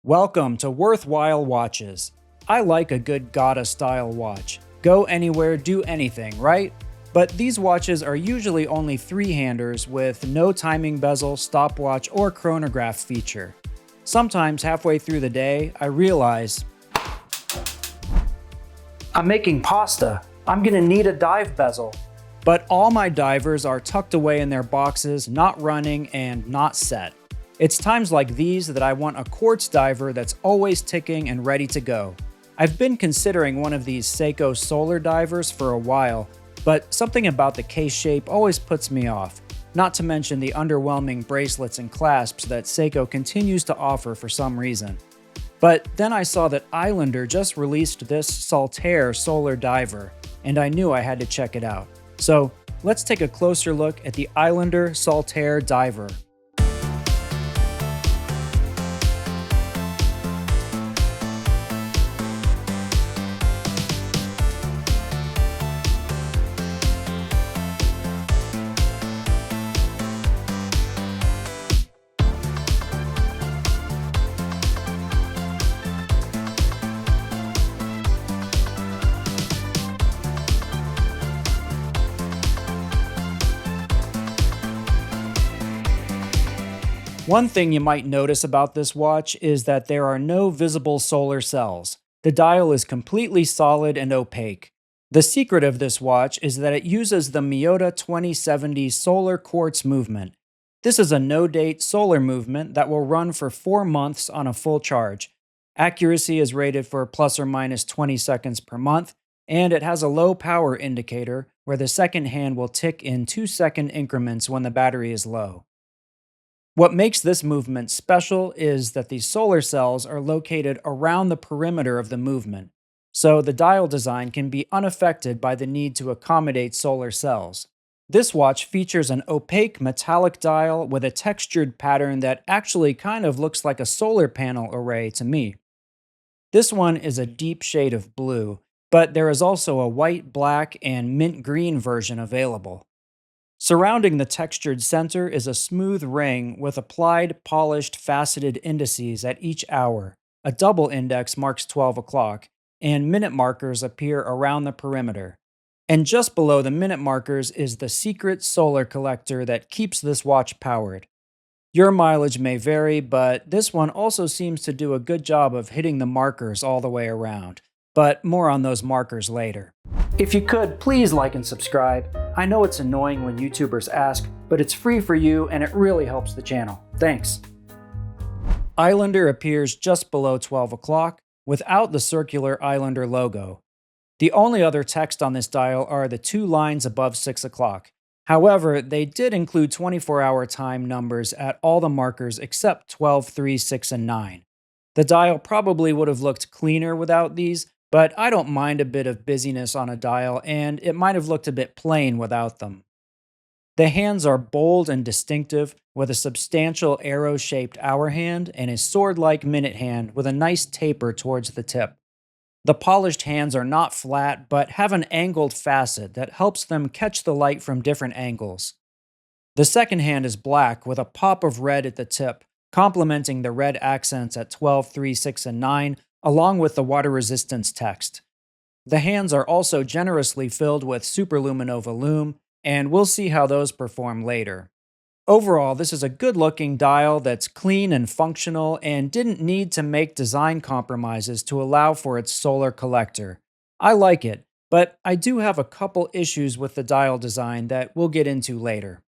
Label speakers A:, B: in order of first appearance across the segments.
A: Welcome to Worthwhile Watches. I like a good Gata-style watch. Go anywhere, do anything, right? But these watches are usually only three-handers with no timing bezel, stopwatch, or chronograph feature. Sometimes halfway through the day, I realize I'm making pasta. I'm gonna need a dive bezel. But all my divers are tucked away in their boxes, not running, and not set. It's times like these that I want a quartz diver that's always ticking and ready to go. I've been considering one of these Seiko Solar divers for a while, but something about the case shape always puts me off, not to mention the underwhelming bracelets and clasps that Seiko continues to offer for some reason. But then I saw that Islander just released this Saltaire Solar diver, and I knew I had to check it out. So let's take a closer look at the Islander Saltaire diver. One thing you might notice about this watch is that there are no visible solar cells. The dial is completely solid and opaque. The secret of this watch is that it uses the Miyota 2070 solar quartz movement. This is a no-date solar movement that will run for 4 months on a full charge. Accuracy is rated for plus or minus 20 seconds per month, and it has a low power indicator where the second hand will tick in 2-second increments when the battery is low. What makes this movement special is that the solar cells are located around the perimeter of the movement, so the dial design can be unaffected by the need to accommodate solar cells. This watch features an opaque metallic dial with a textured pattern that actually kind of looks like a solar panel array to me. This one is a deep shade of blue, but there is also a white, black, and mint green version available. Surrounding the textured center is a smooth ring with applied, polished, faceted indices at each hour. A double index marks 12 o'clock, and minute markers appear around the perimeter. And just below the minute markers is the secret solar collector that keeps this watch powered. Your mileage may vary, but this one also seems to do a good job of hitting the markers all the way around. But more on those markers later. If you could, please like and subscribe. I know it's annoying when YouTubers ask, but it's free for you and it really helps the channel. Thanks. Islander appears just below 12 o'clock without the circular Islander logo. The only other text on this dial are the 2 lines above 6 o'clock. However, they did include 24-hour time numbers at all the markers except 12, 3, 6, and 9. The dial probably would have looked cleaner without these, but I don't mind a bit of busyness on a dial, and it might have looked a bit plain without them. The hands are bold and distinctive, with a substantial arrow-shaped hour hand and a sword-like minute hand with a nice taper towards the tip. The polished hands are not flat, but have an angled facet that helps them catch the light from different angles. The second hand is black with a pop of red at the tip, complementing the red accents at 12, 3, 6, and 9, along with the water resistance text. The hands are also generously filled with superluminova Loom, and we'll see how those perform later. Overall, this is a good-looking dial that's clean and functional and didn't need to make design compromises to allow for its solar collector. I like it, but I do have a couple issues with the dial design that we'll get into later.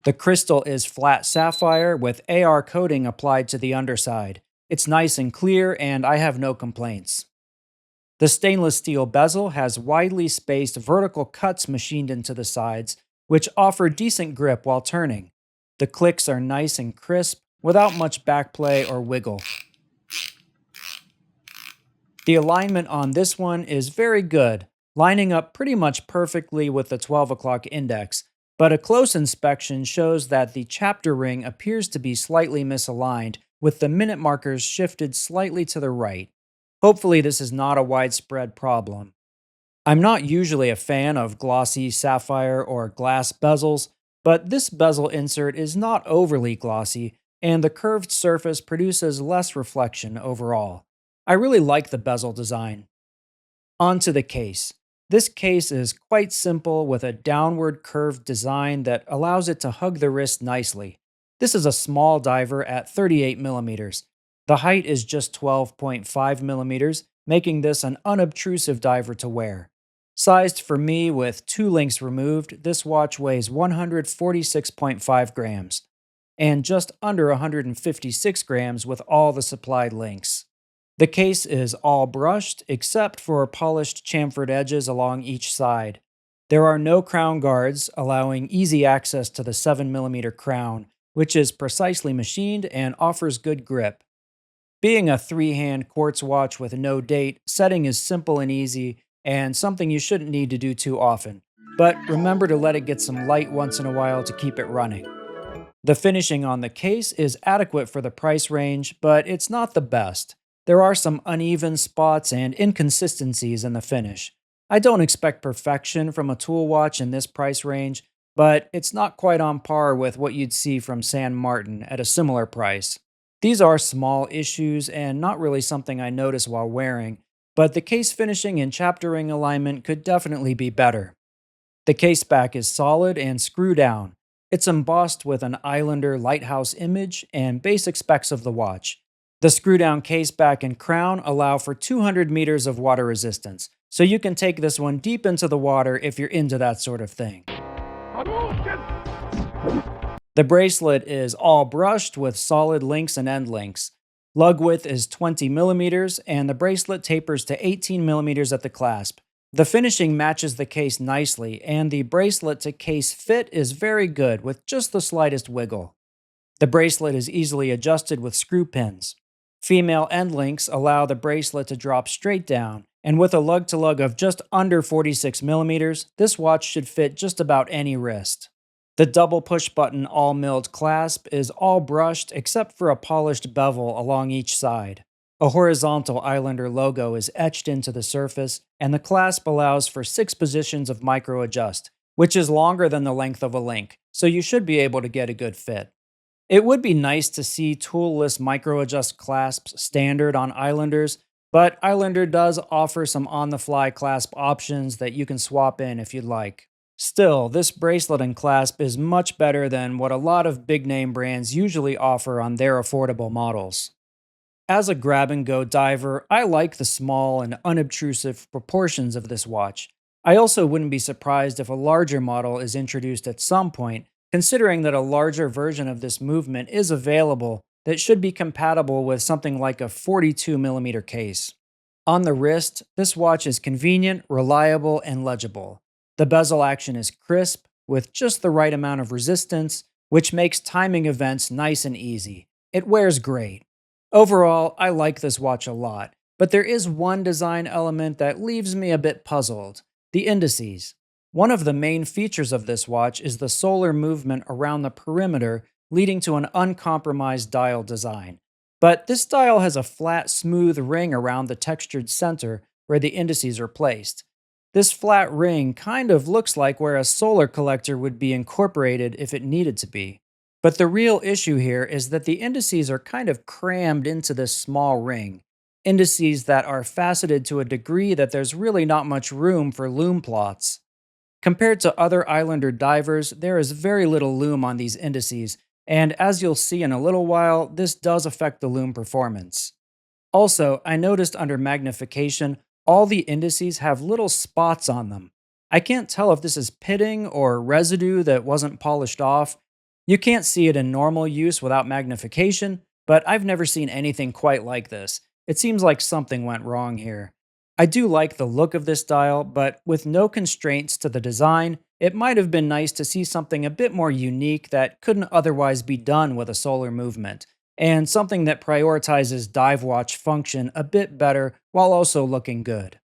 A: The crystal is flat sapphire with AR coating applied to the underside. It's nice and clear, and I have no complaints. The stainless steel bezel has widely spaced vertical cuts machined into the sides, which offer decent grip while turning. The clicks are nice and crisp, without much backplay or wiggle. The alignment on this one is very good, lining up pretty much perfectly with the 12 o'clock index, but a close inspection shows that the chapter ring appears to be slightly misaligned, with the minute markers shifted slightly to the right. Hopefully this is not a widespread problem. I'm not usually a fan of glossy sapphire or glass bezels, but this bezel insert is not overly glossy, and the curved surface produces less reflection overall. I really like the bezel design. Onto the case. This case is quite simple with a downward curved design that allows it to hug the wrist nicely. This is a small diver at 38 millimeters. The height is just 12.5 millimeters, making this an unobtrusive diver to wear. Sized for me with two links removed, this watch weighs 146.5 grams, and just under 156 grams with all the supplied links. The case is all brushed except for polished chamfered edges along each side. There are no crown guards, allowing easy access to the 7mm crown, which is precisely machined and offers good grip. Being a three-hand quartz watch with no date, setting is simple and easy, and something you shouldn't need to do too often. But remember to let it get some light once in a while to keep it running. The finishing on the case is adequate for the price range, but it's not the best. There are some uneven spots and inconsistencies in the finish. I don't expect perfection from a tool watch in this price range, but it's not quite on par with what you'd see from San Martin at a similar price. These are small issues and not really something I notice while wearing, but the case finishing and chapter ring alignment could definitely be better. The case back is solid and screw down. It's embossed with an Islander lighthouse image and basic specs of the watch. The screw-down case back and crown allow for 200 meters of water resistance, so you can take this one deep into the water if you're into that sort of thing. The bracelet is all brushed with solid links and end links. Lug width is 20 millimeters, and the bracelet tapers to 18 millimeters at the clasp. The finishing matches the case nicely, and the bracelet to case fit is very good with just the slightest wiggle. The bracelet is easily adjusted with screw pins. Female end links allow the bracelet to drop straight down, and with a lug-to-lug of just under 46 millimeters, this watch should fit just about any wrist. The double push-button all-milled clasp is all brushed except for a polished bevel along each side. A horizontal Islander logo is etched into the surface, and the clasp allows for 6 positions of micro-adjust, which is longer than the length of a link, so you should be able to get a good fit. It would be nice to see toolless micro-adjust clasps standard on Islanders, but Islander does offer some on-the-fly clasp options that you can swap in if you'd like. Still, this bracelet and clasp is much better than what a lot of big-name brands usually offer on their affordable models. As a grab-and-go diver, I like the small and unobtrusive proportions of this watch. I also wouldn't be surprised if a larger model is introduced at some point, considering that a larger version of this movement is available that should be compatible with something like a 42mm case. On the wrist, this watch is convenient, reliable, and legible. The bezel action is crisp, with just the right amount of resistance, which makes timing events nice and easy. It wears great. Overall, I like this watch a lot, but there is one design element that leaves me a bit puzzled: the indices. One of the main features of this watch is the solar movement around the perimeter, leading to an uncompromised dial design. But this dial has a flat, smooth ring around the textured center where the indices are placed. This flat ring kind of looks like where a solar collector would be incorporated if it needed to be. But the real issue here is that the indices are kind of crammed into this small ring. Indices that are faceted to a degree that there's really not much room for loom plots. Compared to other Islander divers, there is very little loom on these indices, and as you'll see in a little while, this does affect the loom performance. Also, I noticed under magnification, all the indices have little spots on them. I can't tell if this is pitting or residue that wasn't polished off. You can't see it in normal use without magnification, but I've never seen anything quite like this. It seems like something went wrong here. I do like the look of this dial, but with no constraints to the design, it might have been nice to see something a bit more unique that couldn't otherwise be done with a solar movement, and something that prioritizes dive watch function a bit better while also looking good.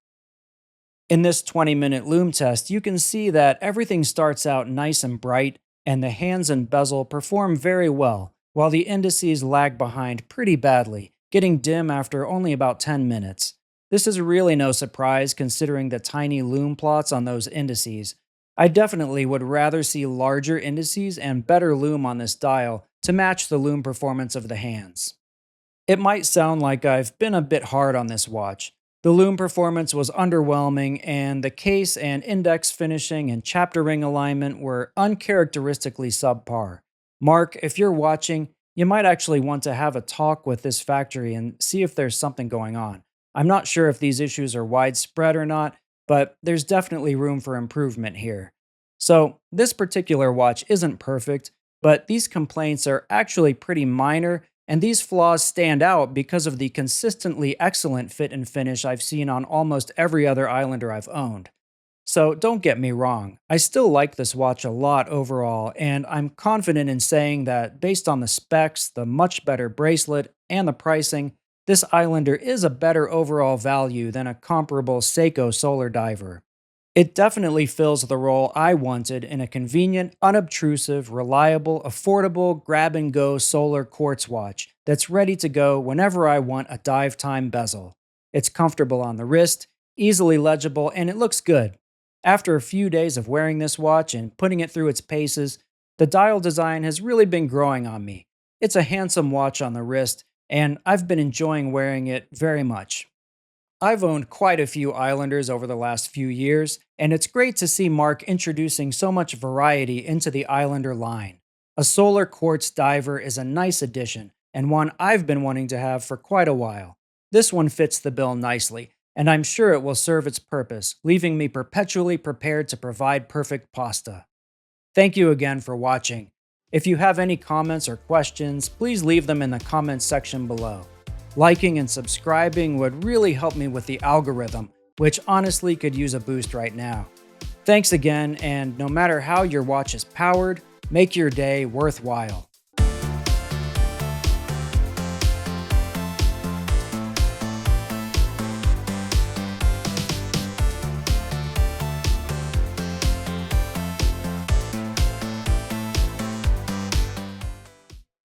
A: In this 20-minute loom test, you can see that everything starts out nice and bright, and the hands and bezel perform very well, while the indices lag behind pretty badly, getting dim after only about 10 minutes. This is really no surprise considering the tiny loom plots on those indices. I definitely would rather see larger indices and better loom on this dial to match the loom performance of the hands. It might sound like I've been a bit hard on this watch. The loom performance was underwhelming, and the case and index finishing and chapter ring alignment were uncharacteristically subpar. Mark, if you're watching, you might actually want to have a talk with this factory and see if there's something going on. I'm not sure if these issues are widespread or not, but there's definitely room for improvement here. So, this particular watch isn't perfect, but these complaints are actually pretty minor, and these flaws stand out because of the consistently excellent fit and finish I've seen on almost every other Islander I've owned. So don't get me wrong, I still like this watch a lot overall, and I'm confident in saying that based on the specs, the much better bracelet, and the pricing, this Islander is a better overall value than a comparable Seiko Solar diver. It definitely fills the role I wanted in a convenient, unobtrusive, reliable, affordable, grab-and-go solar quartz watch that's ready to go whenever I want a dive time bezel. It's comfortable on the wrist, easily legible, and it looks good. After a few days of wearing this watch and putting it through its paces, the dial design has really been growing on me. It's a handsome watch on the wrist, and I've been enjoying wearing it very much. I've owned quite a few Islanders over the last few years, and it's great to see Mark introducing so much variety into the Islander line. A solar quartz diver is a nice addition, and one I've been wanting to have for quite a while. This one fits the bill nicely, and I'm sure it will serve its purpose, leaving me perpetually prepared to provide perfect pasta. Thank you again for watching. If you have any comments or questions, please leave them in the comments section below. Liking and subscribing would really help me with the algorithm, which honestly could use a boost right now. Thanks again, and no matter how your watch is powered, make your day worthwhile.